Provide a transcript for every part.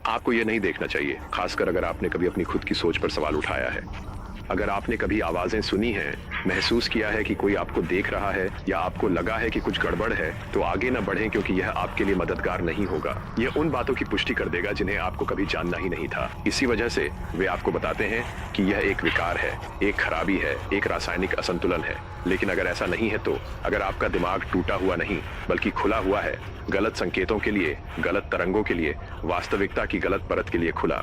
आपको ये नहीं देखना चाहिए, खासकर अगर आपने कभी अपनी खुद की सोच पर सवाल उठाया है। अगर आपने कभी आवाजें सुनी हैं, महसूस किया है कि कोई आपको देख रहा है या आपको लगा है कि कुछ गड़बड़ है, तो आगे न बढ़ें क्योंकि यह आपके लिए मददगार नहीं होगा। यह उन बातों की पुष्टि कर देगा जिन्हें आपको कभी जानना ही नहीं था। इसी वजह से वे आपको बताते हैं कि यह एक विकार है, एक खराबी है, एक रासायनिक असंतुलन है। लेकिन अगर ऐसा नहीं है तो, अगर आपका दिमाग टूटा हुआ नहीं बल्कि खुला हुआ है, गलत संकेतों के लिए, गलत तरंगों के लिए, वास्तविकता की गलत परत के लिए खुला,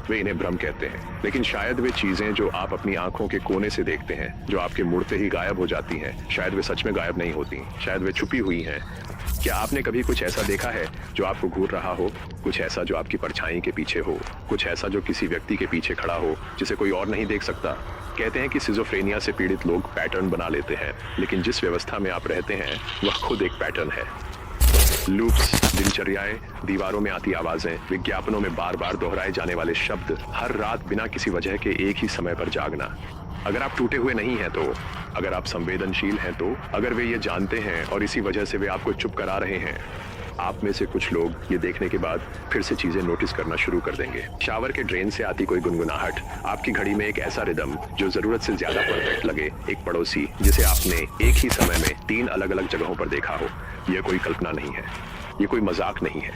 वे इन्हें भ्रम कहते हैं। लेकिन शायद वे चीजें जो आप अपनी आंखों के कोने से देखते हैं, जो आपके मुड़ते ही गायब हो जाती हैं, शायद वे सच में गायब नहीं होती, शायद वे छुपी हुई हैं। क्या आपने कभी कुछ ऐसा देखा है जो आपको घूर रहा हो, कुछ ऐसा जो आपकी परछाई के पीछे हो, कुछ ऐसा जो किसी व्यक्ति के पीछे खड़ा हो जिसे कोई और नहीं देख सकता? कहते हैं कि सिजोफ्रेनिया से पीड़ित लोग पैटर्न बना लेते हैं, लेकिन जिस व्यवस्था में आप रहते हैं वह खुद एक पैटर्न है। लूप्स, दिनचर्याएं, दीवारों में आती आवाजें, विज्ञापनों में बार बार दोहराए जाने वाले शब्द, हर रात बिना किसी वजह के एक ही समय पर जागना। अगर आप टूटे हुए नहीं हैं तो, अगर आप संवेदनशील हैं तो, अगर वे ये जानते हैं और इसी वजह से वे आपको चुप करा रहे हैं, आप में से कुछ लोग ये देखने के बाद फिर से चीजें नोटिस करना शुरू कर देंगे। शावर के ड्रेन से आती कोई गुनगुनाहट, आपकी घड़ी में एक ऐसा रिदम जो जरूरत से ज्यादा परफेक्ट लगे, एक पड़ोसी जिसे आपने एक ही समय में 3 अलग अलग जगहों पर देखा हो। यह कोई कल्पना नहीं है, ये कोई मजाक नहीं है,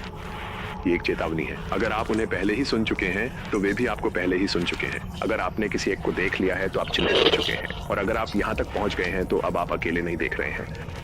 ये एक चेतावनी है। अगर आप उन्हें पहले ही सुन चुके हैं तो वे भी आपको पहले ही सुन चुके हैं। अगर आपने किसी एक को देख लिया है तो आप चिन्हित हो चुके हैं, और अगर आप यहाँ तक पहुंच गए हैं तो अब आप अकेले नहीं देख रहे हैं।